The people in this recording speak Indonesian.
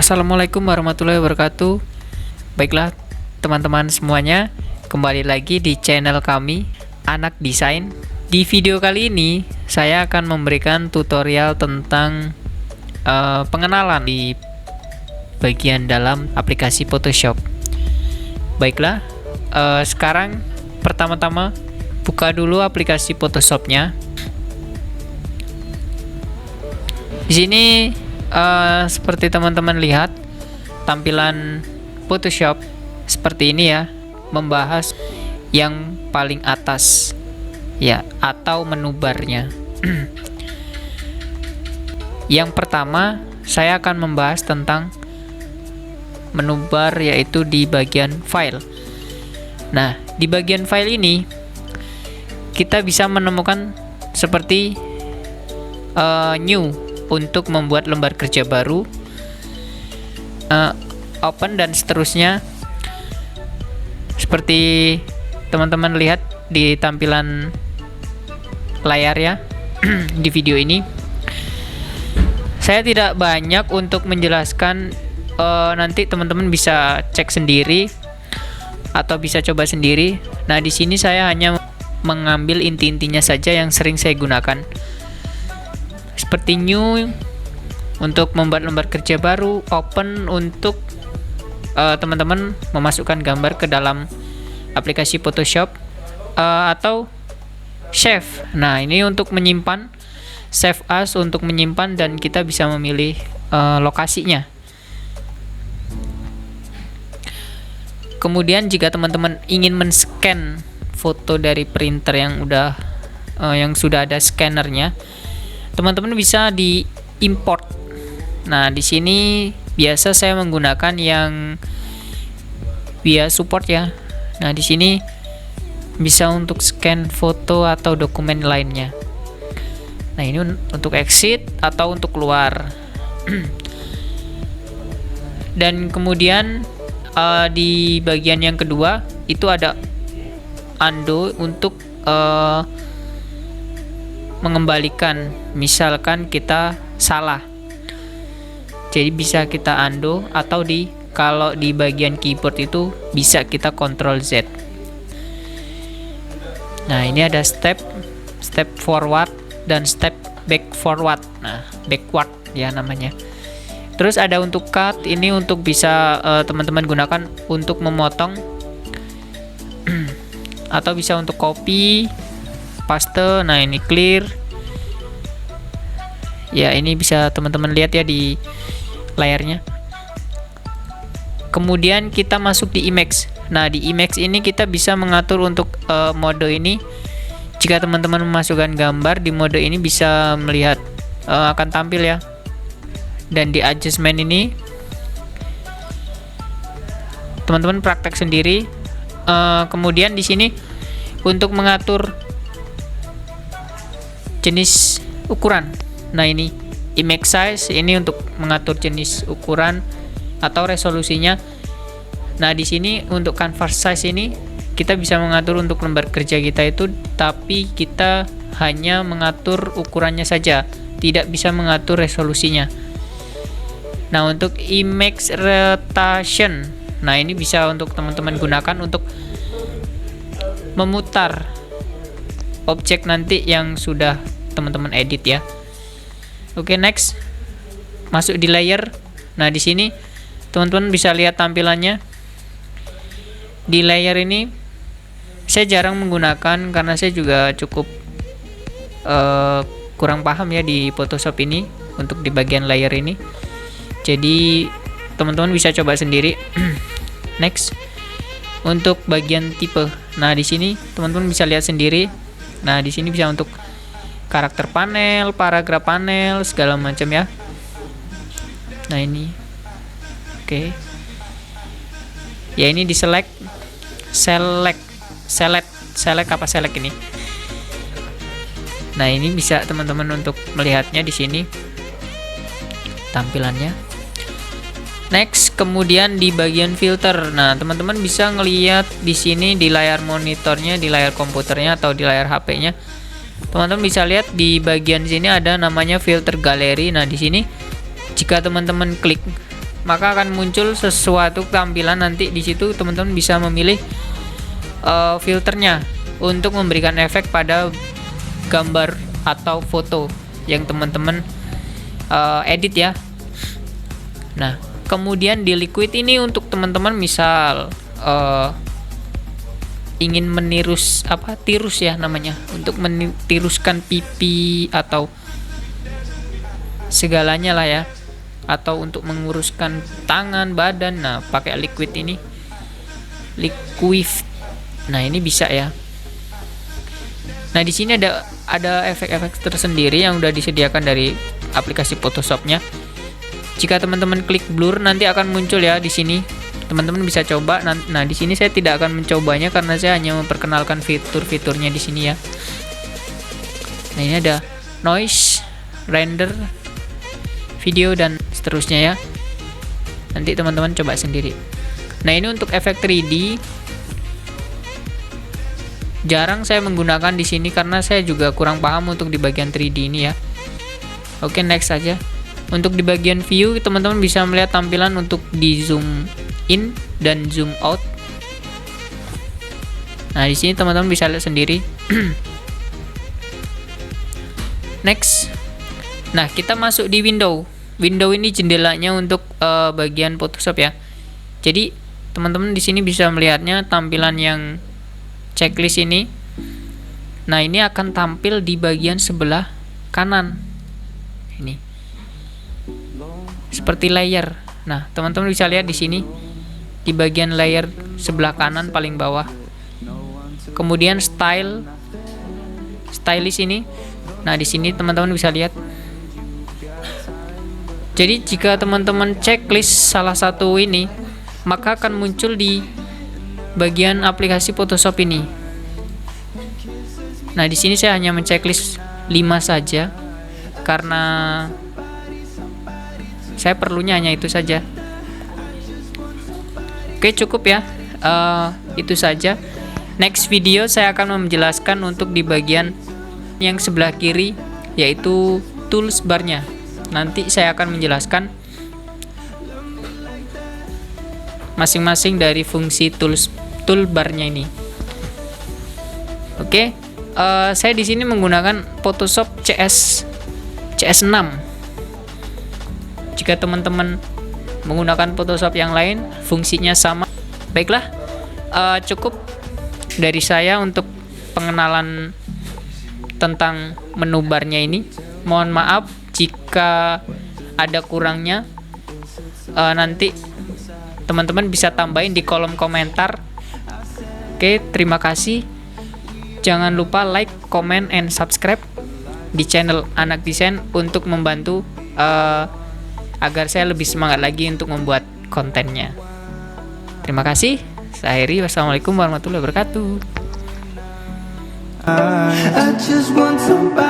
Assalamualaikum warahmatullahi wabarakatuh. Baiklah teman-teman semuanya, kembali lagi di channel kami Anak Desain. Di video kali ini saya akan memberikan tutorial tentang pengenalan di bagian dalam aplikasi Photoshop. Baiklah, sekarang pertama-tama buka dulu aplikasi Photoshopnya. Di sini seperti teman-teman lihat, tampilan Photoshop seperti ini ya, membahas yang paling atas ya, atau menu barnya. Yang pertama saya akan membahas tentang menu bar, yaitu di bagian file. Nah, di bagian file ini kita bisa menemukan seperti new untuk membuat lembar kerja baru, open, dan seterusnya. Seperti teman-teman lihat di tampilan layar ya. Di video ini saya tidak banyak untuk menjelaskan, nanti teman-teman bisa cek sendiri atau bisa coba sendiri. Nah, di sini saya hanya mengambil inti-intinya saja yang sering saya gunakan. Seperti new untuk membuat lembar kerja baru, open untuk teman-teman memasukkan gambar ke dalam aplikasi Photoshop, atau save. Nah, ini untuk menyimpan, save as untuk menyimpan, dan kita bisa memilih lokasinya. Kemudian jika teman-teman ingin men-scan foto dari printer yang sudah ada scannernya, teman-teman bisa di import. Nah, di sini biasa saya menggunakan yang via support ya. Nah, di sini bisa untuk scan foto atau dokumen lainnya. Nah, ini untuk exit atau untuk keluar. Dan kemudian di bagian yang kedua itu ada undo untuk mengembalikan, misalkan kita salah, jadi bisa kita undo, atau kalau di bagian keyboard itu bisa kita Ctrl Z. Nah, ini ada step forward dan step back forward. Nah, backward ya namanya. Terus ada untuk cut, ini untuk bisa teman-teman gunakan untuk memotong atau bisa untuk copy, paste. Nah, ini clear ya, ini bisa teman-teman lihat ya di layarnya. Kemudian kita masuk di image. Nah, di image ini kita bisa mengatur untuk mode ini. Jika teman-teman memasukkan gambar di mode ini, bisa melihat akan tampil ya. Dan di adjustment ini teman-teman praktek sendiri. Kemudian di sini untuk mengatur jenis ukuran. Nah, ini image size, ini untuk mengatur jenis ukuran atau resolusinya. Nah, di sini untuk canvas size ini kita bisa mengatur untuk lembar kerja kita itu, tapi kita hanya mengatur ukurannya saja, tidak bisa mengatur resolusinya. Nah, untuk image rotation, nah ini bisa untuk teman-teman gunakan untuk memutar objek nanti yang sudah teman-teman edit ya. Oke, next. Masuk di layer. Nah, di sini teman-teman bisa lihat tampilannya. Di layer ini saya jarang menggunakan karena saya juga cukup kurang paham ya di Photoshop ini untuk di bagian layer ini. Jadi teman-teman bisa coba sendiri. Next. Untuk bagian tipe. Nah, di sini teman-teman bisa lihat sendiri. Nah, di sini bisa untuk karakter panel, paragraf panel, segala macam ya. Nah, ini oke. Ya, ini di select ini. Nah, ini bisa teman-teman untuk melihatnya di sini tampilannya. Next, kemudian di bagian filter. Nah, teman-teman bisa ngelihat di sini di layar monitornya, di layar komputernya atau di layar HP-nya. Teman-teman bisa lihat di bagian sini ada namanya filter galeri. Nah, di sini jika teman-teman klik maka akan muncul sesuatu tampilan. Nanti di situ teman-teman bisa memilih filternya untuk memberikan efek pada gambar atau foto yang teman-teman edit ya. Nah, kemudian di Liquid ini untuk teman-teman misal ingin tirus ya namanya, untuk mentiruskan pipi atau segalanya lah ya, atau untuk menguruskan tangan, badan. Nah, pakai Liquid ini, Liquid. Nah, ini bisa ya. Nah, di sini ada efek-efek tersendiri yang udah disediakan dari aplikasi Photoshopnya. Jika teman-teman klik blur, nanti akan muncul ya di sini. Teman-teman bisa coba. Nah, di sini saya tidak akan mencobanya karena saya hanya memperkenalkan fitur-fiturnya di sini ya. Nah, ini ada noise, render, video dan seterusnya ya. Nanti teman-teman coba sendiri. Nah, ini untuk efek 3D. Jarang saya menggunakan di sini karena saya juga kurang paham untuk di bagian 3D ini ya. Oke, next saja. Untuk di bagian view, teman-teman bisa melihat tampilan untuk di zoom in dan zoom out. Nah, di sini teman-teman bisa lihat sendiri. Next. Nah, kita masuk di window. Window ini jendelanya untuk bagian Photoshop ya. Jadi, teman-teman di sini bisa melihatnya tampilan yang checklist ini. Nah, ini akan tampil di bagian sebelah kanan. Ini. Seperti layer. Nah, teman-teman bisa lihat di sini di bagian layer sebelah kanan paling bawah. Kemudian stylist ini. Nah, di sini teman-teman bisa lihat. Jadi, jika teman-teman checklist salah satu ini, maka akan muncul di bagian aplikasi Photoshop ini. Nah, di sini saya hanya menceklis 5 saja karena saya perlunya hanya itu saja. Oke, cukup ya. Itu saja. Next video saya akan menjelaskan untuk di bagian yang sebelah kiri, yaitu tools barnya. Nanti saya akan menjelaskan masing-masing dari fungsi toolbarnya ini. Oke, saya di sini menggunakan Photoshop CS6. Jika teman-teman menggunakan Photoshop yang lain, fungsinya sama. Baiklah, cukup dari saya untuk pengenalan tentang menu barnya ini. Mohon maaf jika ada kurangnya. Nanti teman-teman bisa tambahin di kolom komentar. Oke, terima kasih. Jangan lupa like, comment, and subscribe di channel Anak Desain untuk membantu agar saya lebih semangat lagi untuk membuat kontennya. Terima kasih. Saya Heri. Wassalamualaikum warahmatullahi wabarakatuh. I just want somebody